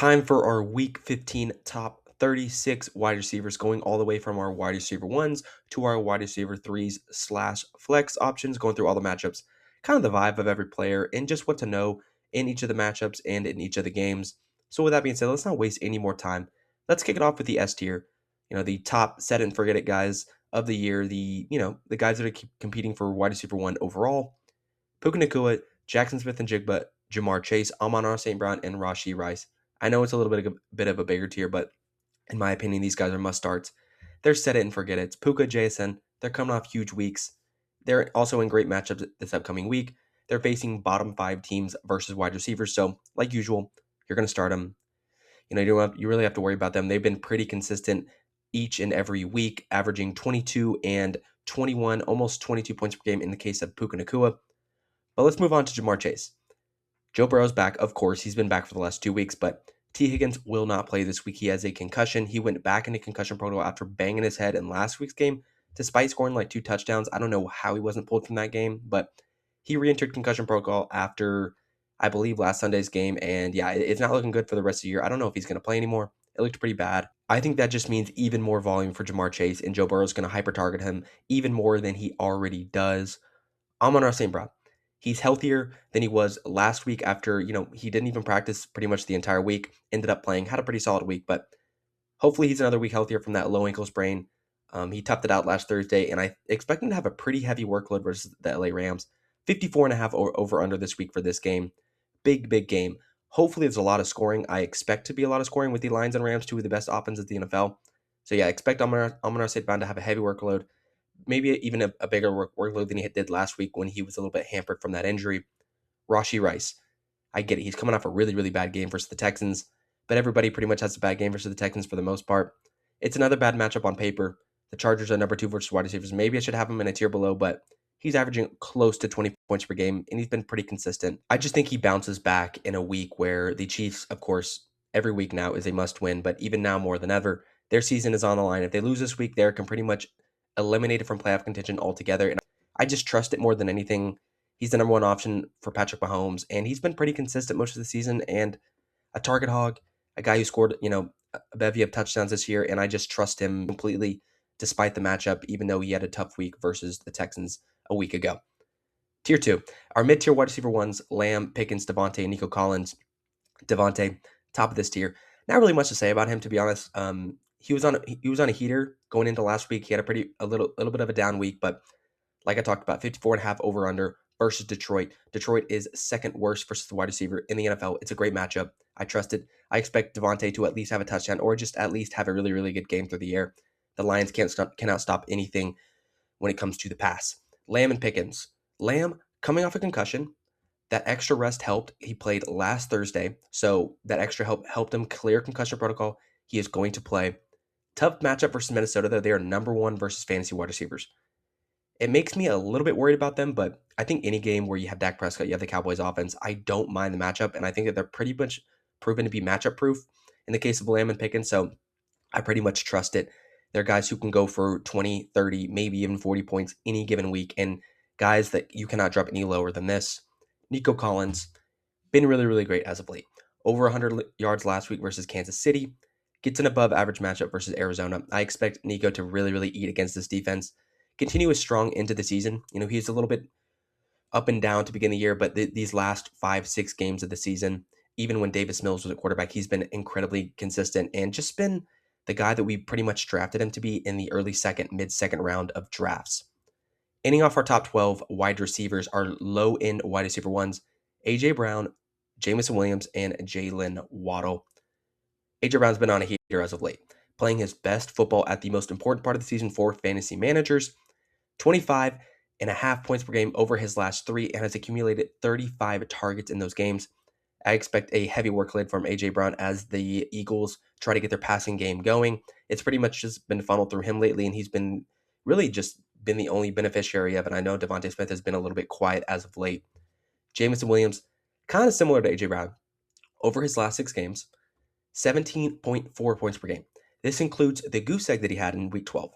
Time for our Week 15 top 36 wide receivers, going all the way from our wide receiver ones to our wide receiver threes slash flex options, going through all the matchups, kind of the vibe of every player, and just what to know in each of the matchups and in each of the games. So, with that being said, let's not waste any more time. Let's kick it off with the S tier. The top set it and forget it guys of the year, the guys that are competing for wide receiver one overall. Puka Nacua, Jackson Smith and Jigba, Jamar Chase, Amon-Ra St. Brown, and Rashee Rice. I know it's a little bit of a bigger tier, but in my opinion, these guys are must starts. They're set it and forget it. It's Puka, JSN. They're coming off huge weeks. They're also in great matchups this upcoming week. They're facing bottom five teams versus wide receivers. So, like usual, you're going to start them. You really have to worry about them. They've been pretty consistent each and every week, averaging 22 and 21, almost 22 points per game in the case of Puka Nacua. But let's move on to Jamar Chase. Joe Burrow's back, of course. He's been back for the last 2 weeks, but T. Higgins will not play this week. He has a concussion. He went back into concussion protocol after banging his head in last week's game, despite scoring like 2 touchdowns. I don't know how he wasn't pulled from that game, but he re-entered concussion protocol after, I believe, last Sunday's game. And yeah, it's not looking good for the rest of the year. I don't know if he's going to play anymore. It looked pretty bad. I think that just means even more volume for Jamar Chase, and Joe Burrow's going to hyper-target him even more than he already does. Amon-Ra St. Brown. He's healthier than he was last week after, he didn't even practice pretty much the entire week, ended up playing, had a pretty solid week, but hopefully he's another week healthier from that low ankle sprain. He toughed it out last Thursday, and I expect him to have a pretty heavy workload versus the LA Rams. 54.5 over under this week for this game. Big game. Hopefully there's a lot of scoring. I expect to be a lot of scoring with the Lions and Rams, two of the best offenses in the NFL. So yeah, expect Amon-Ra St. Brown to have a heavy workload, maybe even a bigger workload than he did last week when he was a little bit hampered from that injury. Rashee Rice. I get it. He's coming off a really, really bad game versus the Texans, but everybody pretty much has a bad game versus the Texans for the most part. It's another bad matchup on paper. The Chargers are number 2 versus wide receivers. Maybe I should have him in a tier below, but he's averaging close to 20 points per game, and he's been pretty consistent. I just think he bounces back in a week where the Chiefs, of course, every week now is a must win, but even now more than ever, their season is on the line. If they lose this week, they can pretty much eliminated from playoff contention altogether. And I just trust it more than anything. He's the number one option for Patrick Mahomes, and he's been pretty consistent most of the season and a target hog, a guy who scored, a bevy of touchdowns this year, and I just trust him completely despite the matchup, even though he had a tough week versus the Texans a week ago. Tier 2, our mid-tier wide receiver ones, Lamb, Pickens, Devontae, and Nico Collins. Devontae, top of this tier. Not really much to say about him, to be honest. He was on a heater going into last week. He had a little bit of a down week, but like I talked about, 54.5 over under versus Detroit. Detroit is second worst versus the wide receiver in the NFL. It's a great matchup. I trust it. I expect Devontae to at least have a touchdown or just at least have a really, really good game through the air. The Lions cannot stop anything when it comes to the pass. Lamb and Pickens. Lamb coming off a concussion. That extra rest helped. He played last Thursday, so that extra helped him clear concussion protocol. He is going to play. Tough matchup versus Minnesota, though. They are number 1 versus fantasy wide receivers. It makes me a little bit worried about them, but I think any game where you have Dak Prescott, you have the Cowboys offense, I don't mind the matchup, and I think that they're pretty much proven to be matchup proof in the case of Lamb and Pickens, so I pretty much trust it. They're guys who can go for 20, 30, maybe even 40 points any given week, and guys that you cannot drop any lower than this. Nico Collins, been really, really great as of late. Over 100 yards last week versus Kansas City. Gets an above average matchup versus Arizona. I expect Nico to really, really eat against this defense. Continue as strong into the season. He's a little bit up and down to begin the year, but these last 5-6 games of the season, even when Davis Mills was at quarterback, he's been incredibly consistent and just been the guy that we pretty much drafted him to be in the early mid-second round of drafts. Ending off our top 12 wide receivers, our low-end wide receiver ones, A.J. Brown, Jameson Williams, and Jalen Waddle. A.J. Brown's been on a heater as of late, playing his best football at the most important part of the season for fantasy managers. 25.5 points per game over his last 3 and has accumulated 35 targets in those games. I expect a heavy workload from A.J. Brown as the Eagles try to get their passing game going. It's pretty much just been funneled through him lately, and he's been really just been the only beneficiary of it. I know Devontae Smith has been a little bit quiet as of late. Jameson Williams, kind of similar to A.J. Brown. Over his last 6 games, 17.4 points per game. This includes the goose egg that he had in week 12.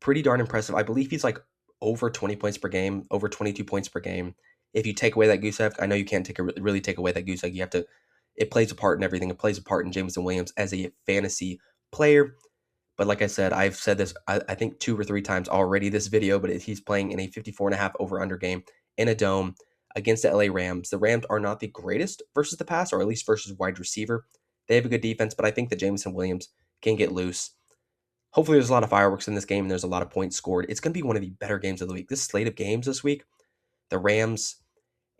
Pretty darn impressive. I believe he's like over 20 points per game, over 22 points per game. If you take away that goose egg, I know you can't really take away that goose egg. You have to it plays a part in everything. It plays a part in Jameson Williams as a fantasy player. But like I said, I've said this, I think 2 or 3 times already this video, but he's playing in a 54.5 over-under game in a dome against the LA Rams. The Rams are not the greatest versus the pass, or at least versus wide receiver. They have a good defense, but I think that Jameson Williams can get loose. Hopefully there's a lot of fireworks in this game and there's a lot of points scored. It's going to be one of the better games of the week. This slate of games this week, the Rams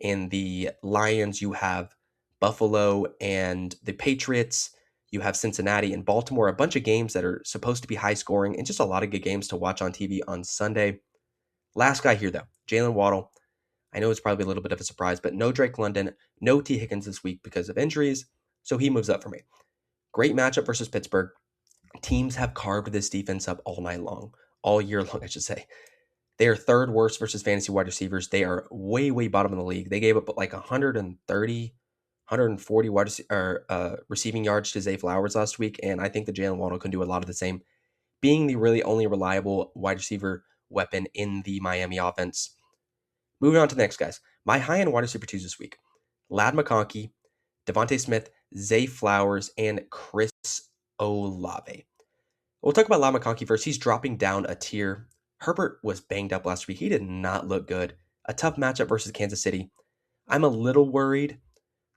and the Lions, you have Buffalo and the Patriots, you have Cincinnati and Baltimore, a bunch of games that are supposed to be high scoring and just a lot of good games to watch on TV on Sunday. Last guy here, though, Jalen Waddle. I know it's probably a little bit of a surprise, but no Drake London, no T. Higgins this week because of injuries, so he moves up for me. Great matchup versus Pittsburgh. Teams have carved this defense up all night long, all year long, I should say. They are third worst versus fantasy wide receivers. They are way, way bottom of the league. They gave up like 130, 140 receiving yards to Zay Flowers last week, and I think that Jalen Waddle can do a lot of the same, being the really only reliable wide receiver weapon in the Miami offense. Moving on to the next guys. My high-end wide receiver twos this week. Ladd McConkey, Devontae Smith, Zay Flowers, and Chris Olave. We'll talk about Ladd McConkey first. He's dropping down a tier. Herbert was banged up last week. He did not look good. A tough matchup versus Kansas City. I'm a little worried.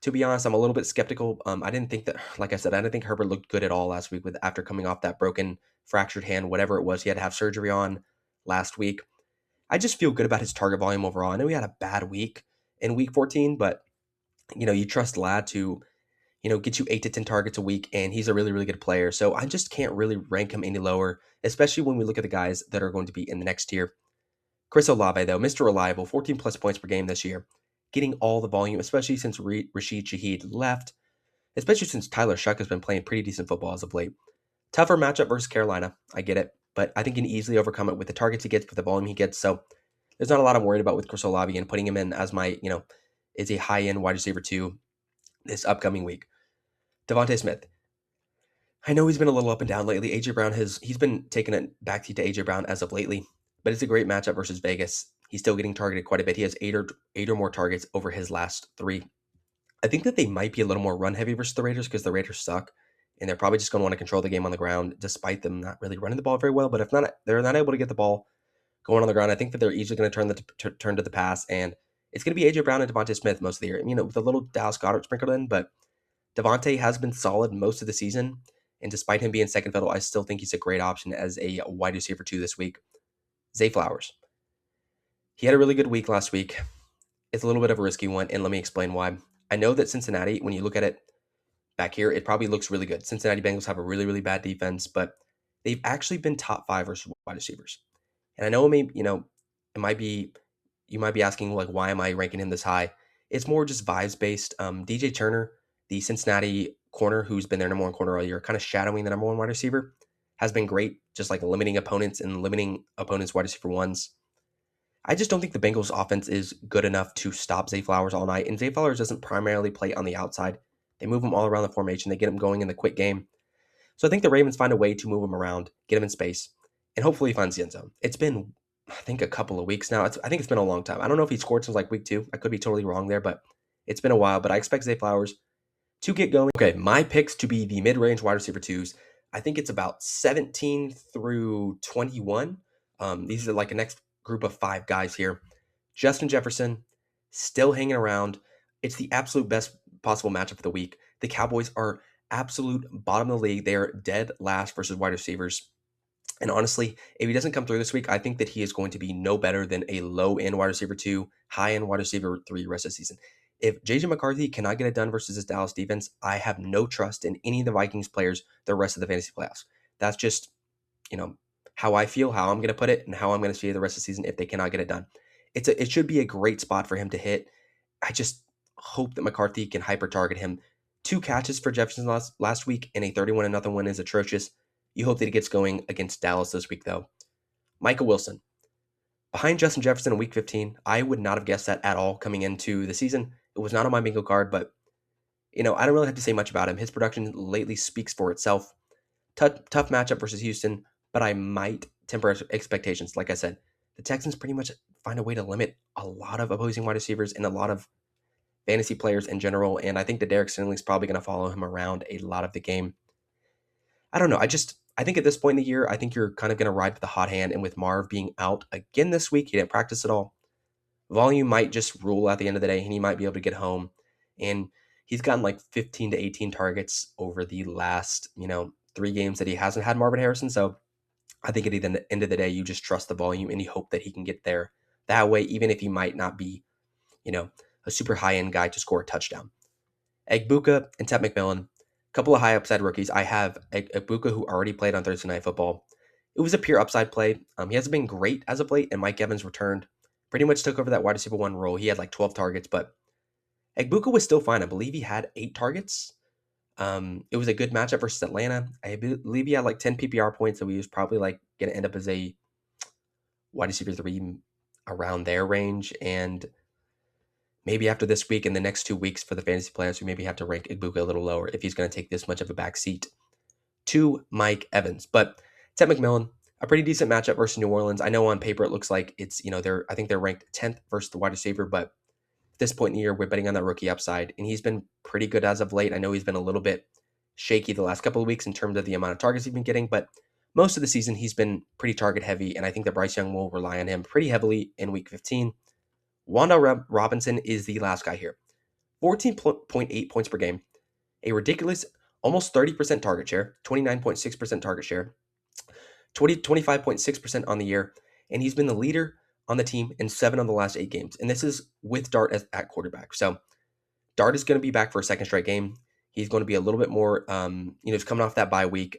To be honest, I'm a little bit skeptical. I didn't think that, like I said, I didn't think Herbert looked good at all last week after coming off that broken, fractured hand, whatever it was he had to have surgery on last week. I just feel good about his target volume overall. I know he had a bad week in week 14, but you trust Ladd to get you 8 to 10 targets a week, and he's a really, really good player. So I just can't really rank him any lower, especially when we look at the guys that are going to be in the next tier. Chris Olave, though, Mr. Reliable, 14 plus points per game this year, getting all the volume, especially since Rashid Shaheed left, especially since Tyler Shuck has been playing pretty decent football as of late. Tougher matchup versus Carolina, I get it, but I think he can easily overcome it with the targets he gets, with the volume he gets. So there's not a lot I'm worried about with Chris Olave and putting him in as my, is a high-end wide receiver 2 this upcoming week. Devontae Smith. I know he's been a little up and down lately. AJ Brown he's been taking a backseat to AJ Brown as of lately, but it's a great matchup versus Vegas. He's still getting targeted quite a bit. He has eight or more targets over his last 3. I think that they might be a little more run heavy versus the Raiders because the Raiders suck, and they're probably just going to want to control the game on the ground, despite them not really running the ball very well. But if not, they're not able to get the ball going on the ground. I think that they're easily going to turn to the pass, and it's going to be AJ Brown and Devontae Smith most of the year. With a little Dallas Goedert sprinkled in, but Devontae has been solid most of the season, and despite him being second fiddle, I still think he's a great option as a wide receiver 2 this week. Zay Flowers. He had a really good week last week. It's a little bit of a risky one, and let me explain why. I know that Cincinnati, when you look at it back here, it probably looks really good. Cincinnati Bengals have a really, really bad defense, but they've actually been top 5 versus wide receivers. And I know it might be, you might be asking, like, why am I ranking him this high? It's more just vibes based. DJ Turner, the Cincinnati corner, who's been their number 1 corner all year, kind of shadowing the number 1 wide receiver, has been great, just like limiting opponents and limiting opponents' wide receiver 1s. I just don't think the Bengals offense is good enough to stop Zay Flowers all night. And Zay Flowers doesn't primarily play on the outside. They move him all around the formation. They get him going in the quick game. So I think the Ravens find a way to move him around, get him in space, and hopefully he finds the end zone. It's been, I think, a couple of weeks now. I think it's been a long time. I don't know if he scored since like week 2. I could be totally wrong there, but it's been a while. But I expect Zay Flowers to get going. Okay, my picks to be the mid-range wide receiver 2s. I think it's about 17 through 21. These are like a next group of 5 guys here. Justin Jefferson, still hanging around. It's the absolute best possible matchup of the week. The Cowboys are absolute bottom of the league. They are dead last versus wide receivers. And honestly, if he doesn't come through this week, I think that he is going to be no better than a low-end wide receiver 2, high-end wide receiver 3 rest of the season. If J.J. McCarthy cannot get it done versus this Dallas defense, I have no trust in any of the Vikings players the rest of the fantasy playoffs. That's just, how I feel, how I'm going to put it, and how I'm going to see the rest of the season if they cannot get it done. It should be a great spot for him to hit. I just hope that McCarthy can hyper-target him. 2 catches for Jefferson last week, and a 31-0 win is atrocious. You hope that he gets going against Dallas this week, though. Michael Wilson. Behind Justin Jefferson in Week 15, I would not have guessed that at all coming into the season. It was not on my bingo card, but, I don't really have to say much about him. His production lately speaks for itself. Tough matchup versus Houston, but I might temper expectations. Like I said, the Texans pretty much find a way to limit a lot of opposing wide receivers and a lot of fantasy players in general, and I think that Derek Stingley's probably going to follow him around a lot of the game. I don't know. I think at this point in the year, I think you're kind of going to ride with the hot hand, and with Marv being out again this week, he didn't practice at all. Volume might just rule at the end of the day, and he might be able to get home. And he's gotten like 15 to 18 targets over the last, 3 games that he hasn't had Marvin Harrison. So I think at the end of the day, you just trust the volume and you hope that he can get there. That way, even if he might not be, you know, a super high end guy to score a touchdown. Egbuka and Ted McMillan, a couple of high upside rookies. I have Egbuka, who already played on Thursday Night Football. It was a pure upside play. He hasn't been great as of late, and Mike Evans returned. Pretty much took over that wide receiver 1 role. He had like 12 targets, but Egbuka was still fine. I believe he had 8 targets. It was a good matchup versus Atlanta. I believe he had like 10 PPR points, so he was probably like going to end up as a wide receiver 3 around their range. And maybe after this week and the next 2 weeks for the fantasy players, we maybe have to rank Egbuka a little lower if he's going to take this much of a back seat to Mike Evans. But Ted McMillan, a pretty decent matchup versus New Orleans. I know on paper it looks like it's, I think they're ranked 10th versus the wide receiver, but at this point in the year, we're betting on that rookie upside, and he's been pretty good as of late. I know he's been a little bit shaky the last couple of weeks in terms of the amount of targets he's been getting, but most of the season he's been pretty target heavy, and I think that Bryce Young will rely on him pretty heavily in Week 15. Wanda Robinson is the last guy here. 14.8 points per game, a ridiculous almost 30% target share, 29.6% target share, 25.6% on the year, and he's been the leader on the team in 7 of the last 8 games. And this is with Dart at quarterback. So Dart is going to be back for a second straight game. He's going to be a little bit more, he's coming off that bye week.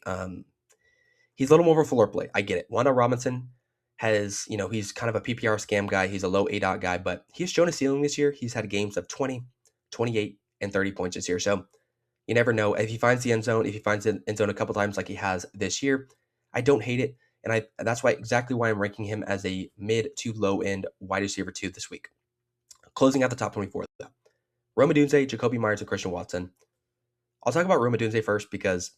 He's a little more of a floor play. I get it. Wanda Robinson has, he's kind of a PPR scam guy. He's a low ADOT guy, but he's shown a ceiling this year. He's had games of 20, 28, and 30 points this year. So you never know. If he finds the end zone, if he finds the end zone a couple times like he has this year, I don't hate it. And that's exactly why I'm ranking him as a mid to low end wide receiver 2 this week. Closing out the top 24, though. Rome Odunze, Jacoby Myers, and Christian Watson. I'll talk about Rome Odunze first because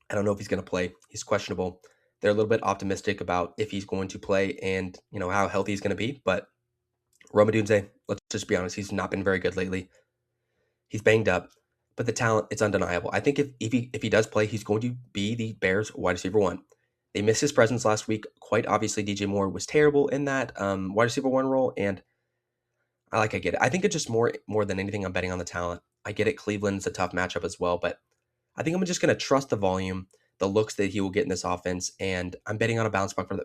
I don't know if he's going to play. He's questionable. They're a little bit optimistic about if he's going to play and, how healthy he's going to be. But Rome Odunze, let's just be honest, he's not been very good lately. He's banged up, but the talent, it's undeniable. I think if he does play, he's going to be the Bears wide receiver 1. They missed his presence last week. Quite obviously, DJ Moore was terrible in that wide receiver 1 role, and I get it. I think it's just more than anything, I'm betting on the talent. I get it. Cleveland's a tough matchup as well, but I think I'm just going to trust the volume, the looks that he will get in this offense, and I'm betting on a bounce back for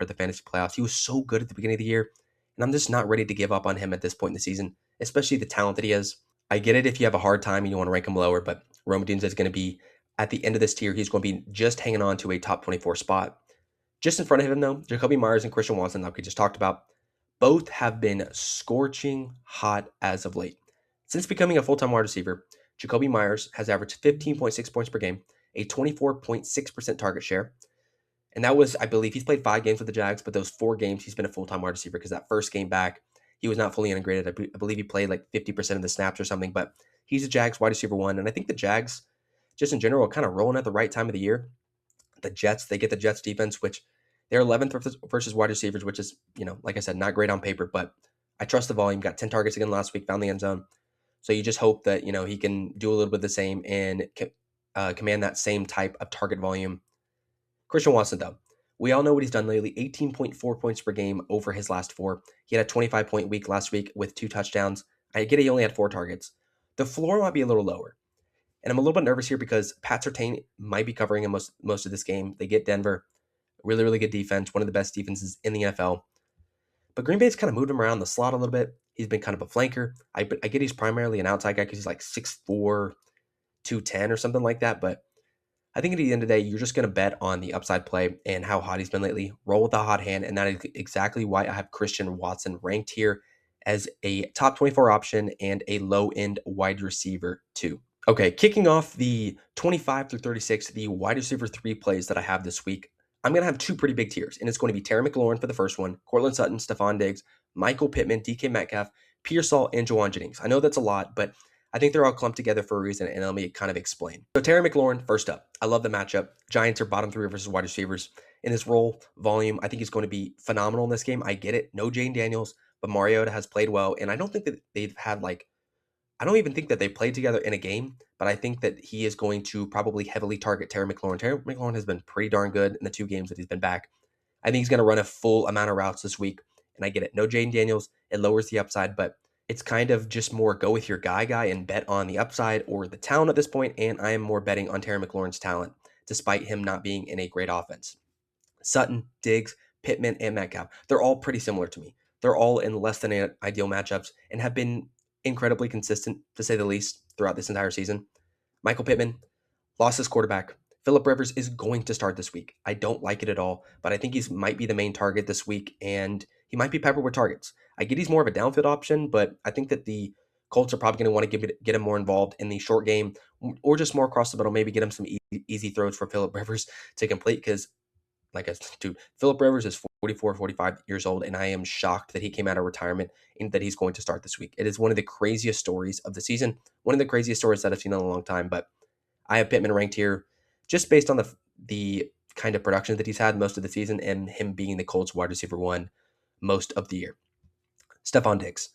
the fantasy playoffs. He was so good at the beginning of the year, and I'm just not ready to give up on him at this point in the season, especially the talent that he has. I get it if you have a hard time and you want to rank him lower, but Rome Odunze is going to be at the end of this tier. He's going to be just hanging on to a top 24 spot. Just in front of him, though, Jacoby Myers and Christian Watson, like we just talked about, both have been scorching hot as of late. Since becoming a full-time wide receiver, Jacoby Myers has averaged 15.6 points per game, a 24.6% target share. And that was, I believe, he's played 5 games with the Jags, but those 4 games he's been a full-time wide receiver because that first game back, he was not fully integrated. I believe he played like 50% of the snaps or something, but he's a Jags wide receiver 1. And I think the Jags, just in general, are kind of rolling at the right time of the year. The Jets, they get the Jets defense, which they're 11th versus wide receivers, which is, like I said, not great on paper, but I trust the volume. Got 10 targets again last week, found the end zone. So you just hope that, he can do a little bit of the same and command that same type of target volume. Christian Watson, though, we all know what he's done lately. 18.4 points per game over his last 4. He had a 25-point week last week with 2 touchdowns. I get he only had 4 targets. The floor might be a little lower. And I'm a little bit nervous here because Pat Surtain might be covering him most of this game. They get Denver. Really, really good defense. One of the best defenses in the NFL. But Green Bay's kind of moved him around the slot a little bit. He's been kind of a flanker. I get he's primarily an outside guy because he's like 6'4", 210 or something like that. But I think at the end of the day, you're just going to bet on the upside play and how hot he's been lately. Roll with the hot hand. And that is exactly why I have Christian Watson ranked here as a top 24 option and a low-end wide receiver 2. Okay, kicking off the 25 through 36, the wide receiver 3 plays that I have this week, I'm going to have 2 pretty big tiers, and it's going to be Terry McLaurin for the first one, Cortland Sutton, Stephon Diggs, Michael Pittman, DK Metcalf, Pearsall, and Jawan Jennings. I know that's a lot, but I think they're all clumped together for a reason, and let me kind of explain. So Terry McLaurin, first up. I love the matchup. Giants are bottom 3 versus wide receivers. In this role, volume, I think he's going to be phenomenal in this game. I get it. No Jane Daniels, but Mariota has played well, and I don't think that they've had like I don't even think that they played together in a game, but I think that he is going to probably heavily target Terry McLaurin. Terry McLaurin has been pretty darn good in the 2 games that he's been back. I think he's going to run a full amount of routes this week. And I get it. No Jaden Daniels. It lowers the upside, but it's kind of just more go with your guy and bet on the upside or the talent at this point. And I am more betting on Terry McLaurin's talent, despite him not being in a great offense. Sutton, Diggs, Pittman, and Metcalf. They're all pretty similar to me. They're all in less than ideal matchups and have been incredibly consistent, to say the least, throughout this entire season. Michael Pittman lost his quarterback. Philip Rivers is going to start this week. I don't like it at all, but I think he might be the main target this week, and he might be peppered with targets. I get he's more of a downfield option, but I think that the Colts are probably going to want to get him more involved in the short game or just more across the middle, maybe get him some easy throws for Philip Rivers to complete because dude, Philip Rivers is 44, 45 years old, and I am shocked that he came out of retirement and that he's going to start this week. It is one of the craziest stories of the season, one of the craziest stories that I've seen in a long time. But I have Pittman ranked here just based on the kind of production that he's had most of the season and him being the Colts wide receiver one most of the year. Stephon Diggs,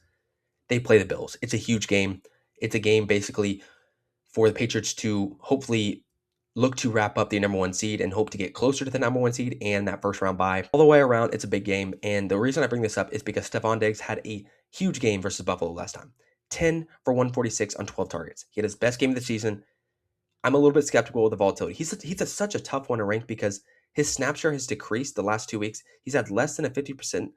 they play the Bills. It's a huge game. It's a game basically for the Patriots to hopefully look to wrap up the number 1 seed and hope to get closer to the number 1 seed and that first round bye. All the way around, it's a big game. And the reason I bring this up is because Stephon Diggs had a huge game versus Buffalo last time. 10 for 146 on 12 targets. He had his best game of the season. I'm a little bit skeptical of the volatility. He's such a tough one to rank because his snap share has decreased the last 2 weeks. He's had less than a 50%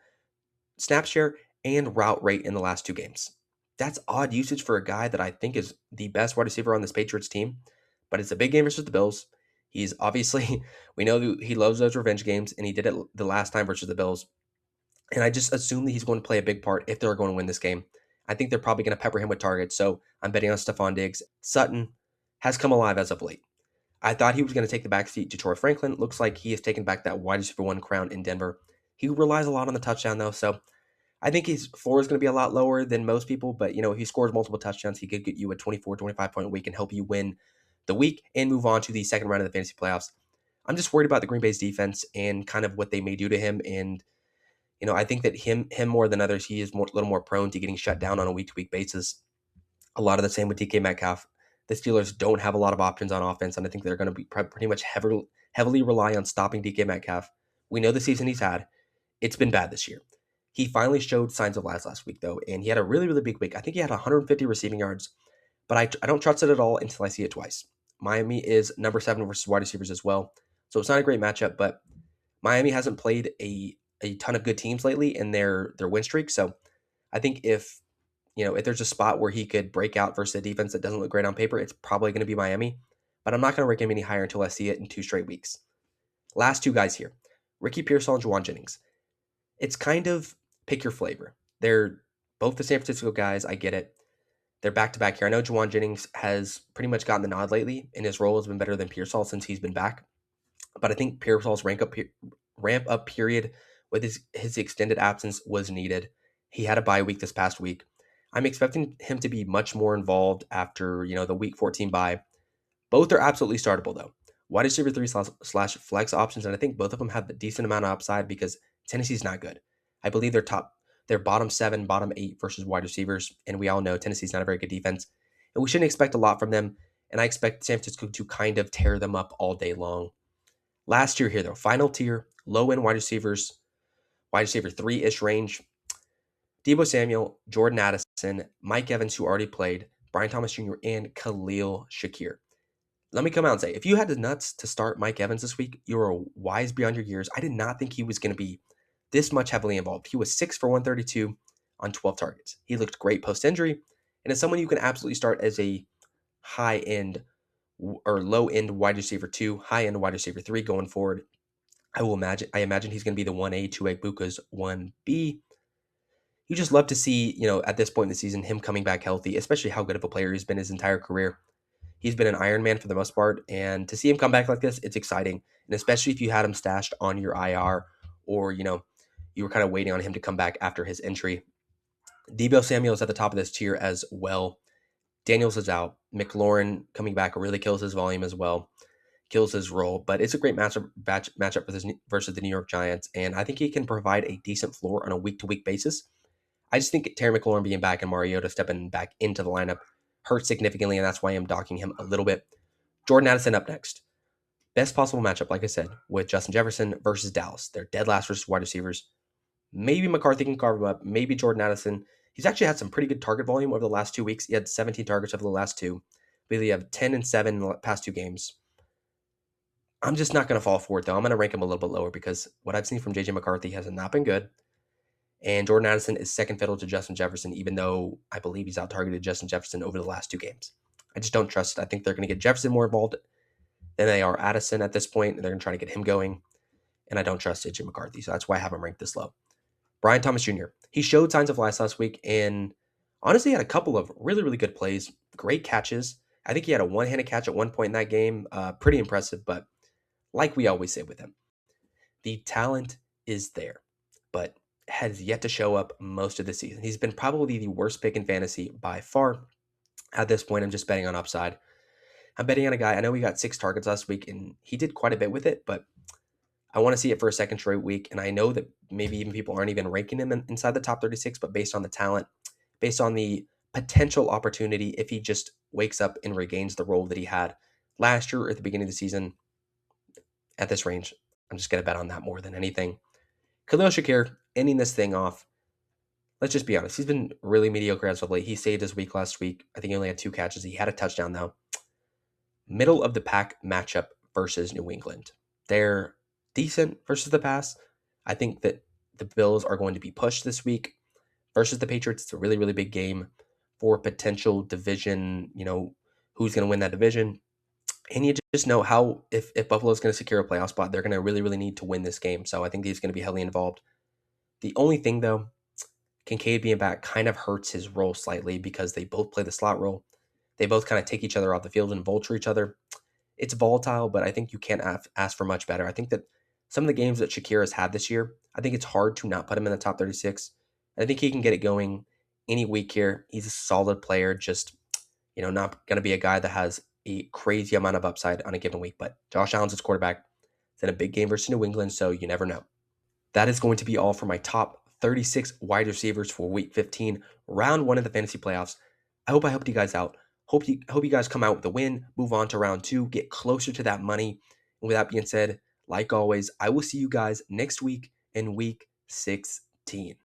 snap share and route rate in the last 2 games. That's odd usage for a guy that I think is the best wide receiver on this Patriots team, but it's a big game versus the Bills. He's obviously, we know that he loves those revenge games, and he did it the last time versus the Bills. And I just assume that he's going to play a big part if they're going to win this game. I think they're probably going to pepper him with targets, so I'm betting on Stephon Diggs. Sutton has come alive as of late. I thought he was going to take the backseat to Troy Franklin. Looks like he has taken back that wide receiver one crown in Denver. He relies a lot on the touchdown, though, so I think his floor is going to be a lot lower than most people, but if he scores multiple touchdowns, he could get you a 24, 25-point week and help you win the week and move on to the second round of the fantasy playoffs. I'm just worried about the Green Bay's defense and kind of what they may do to him. And, I think that him more than others, he is a little more prone to getting shut down on a week-to-week basis. A lot of the same with DK Metcalf. The Steelers don't have a lot of options on offense, and I think they're going to be pretty much heavily rely on stopping DK Metcalf. We know the season he's had. It's been bad this year. He finally showed signs of life last week, though, and he had a really, really big week. I think he had 150 receiving yards, but I don't trust it at all until I see it twice. Miami is number 7 versus wide receivers as well, so it's not a great matchup, but Miami hasn't played a ton of good teams lately in their win streak, so I think if there's a spot where he could break out versus a defense that doesn't look great on paper, it's probably going to be Miami, but I'm not going to rank him any higher until I see it in 2 straight weeks. Last 2 guys here, Ricky Pearsall and Juwan Jennings. It's kind of pick your flavor. They're both the San Francisco guys. I get it. They're back-to-back here. I know Juwan Jennings has pretty much gotten the nod lately, and his role has been better than Pearsall since he's been back. But I think Pearsall's ramp-up period with his extended absence was needed. He had a bye week this past week. I'm expecting him to be much more involved after, the week 14 bye. Both are absolutely startable, though. Wide receiver 3 slash flex options, and I think both of them have a decent amount of upside because Tennessee's not good. I believe they're bottom 7, bottom 8 versus wide receivers, and we all know Tennessee's not a very good defense, and we shouldn't expect a lot from them, and I expect San Francisco to kind of tear them up all day long. Last tier here, though, final tier, low-end wide receivers, wide receiver 3-ish range, Deebo Samuel, Jordan Addison, Mike Evans, who already played, Brian Thomas Jr., and Khalil Shakir. Let me come out and say, if you had the nuts to start Mike Evans this week, you were wise beyond your years. I did not think he was going to be this much heavily involved. He was 6 for 132 on 12 targets. He looked great post-injury, and as someone you can absolutely start as a high-end or low-end wide receiver 2, high-end wide receiver 3 going forward. I imagine he's going to be the 1A, 2A, Buka's 1B. You just love to see, at this point in the season, him coming back healthy, especially how good of a player he's been his entire career. He's been an Iron Man for the most part, and to see him come back like this, it's exciting. And especially if you had him stashed on your IR or, you were kind of waiting on him to come back after his injury. Deebo Samuel is at the top of this tier as well. Daniels is out. McLaurin coming back really kills his volume as well, kills his role. But it's a great matchup versus the New York Giants, and I think he can provide a decent floor on a week-to-week basis. I just think Terry McLaurin being back and Mariota stepping back into the lineup hurt significantly, and that's why I'm docking him a little bit. Jordan Addison up next. Best possible matchup, like I said, with Justin Jefferson versus Dallas. They're dead last versus wide receivers. Maybe McCarthy can carve him up. Maybe Jordan Addison. He's actually had some pretty good target volume over the last 2 weeks. He had 17 targets over the last two. But he have 10 and 7 in the past two games. I'm just not going to fall for it, though. I'm going to rank him a little bit lower because what I've seen from J.J. McCarthy has not been good. And Jordan Addison is second fiddle to Justin Jefferson, even though I believe he's out-targeted Justin Jefferson over the last two games. I just don't trust it. I think they're going to get Jefferson more involved than they are Addison at this point, and they're going to try to get him going. And I don't trust J.J. McCarthy, so that's why I have him ranked this low. Brian Thomas Jr. He showed signs of life last week and honestly had a couple of really, really good plays, great catches. I think he had a one-handed catch at one point in that game. Pretty impressive, but like we always say with him, the talent is there, but has yet to show up most of the season. He's been probably the worst pick in fantasy by far. At this point, I'm just betting on upside. I'm betting on a guy. I know he got 6 targets last week, and he did quite a bit with it, but I want to see it for a second straight week. And I know that maybe even people aren't even ranking him inside the top 36, but based on the talent, based on the potential opportunity, if he just wakes up and regains the role that he had last year or at the beginning of the season at this range, I'm just going to bet on that more than anything. Khalil Shakir ending this thing off. Let's just be honest. He's been really mediocre as of late. He saved his week last week. I think he only had 2 catches. He had a touchdown, though. Middle of the pack matchup versus New England. They're decent versus the pass. I think that the Bills are going to be pushed this week versus the Patriots. It's a really, really big game for potential division, who's going to win that division. And you just know how, if Buffalo's going to secure a playoff spot, they're going to really, really need to win this game. So I think he's going to be heavily involved. The only thing, though, Kincaid being back kind of hurts his role slightly because they both play the slot role. They both kind of take each other off the field and vulture each other. It's volatile, but I think you can't ask for much better. I think that some of the games that Shakir has had this year, I think it's hard to not put him in the top 36. I think he can get it going any week here. He's a solid player, just, not going to be a guy that has a crazy amount of upside on a given week. But Josh Allen's his quarterback. It's in a big game versus New England, so you never know. That is going to be all for my top 36 wide receivers for week 15, round 1 of the fantasy playoffs. I hope I helped you guys out. Hope you guys come out with a win, move on to round 2, get closer to that money. And with that being said, like always, I will see you guys next week in week 16.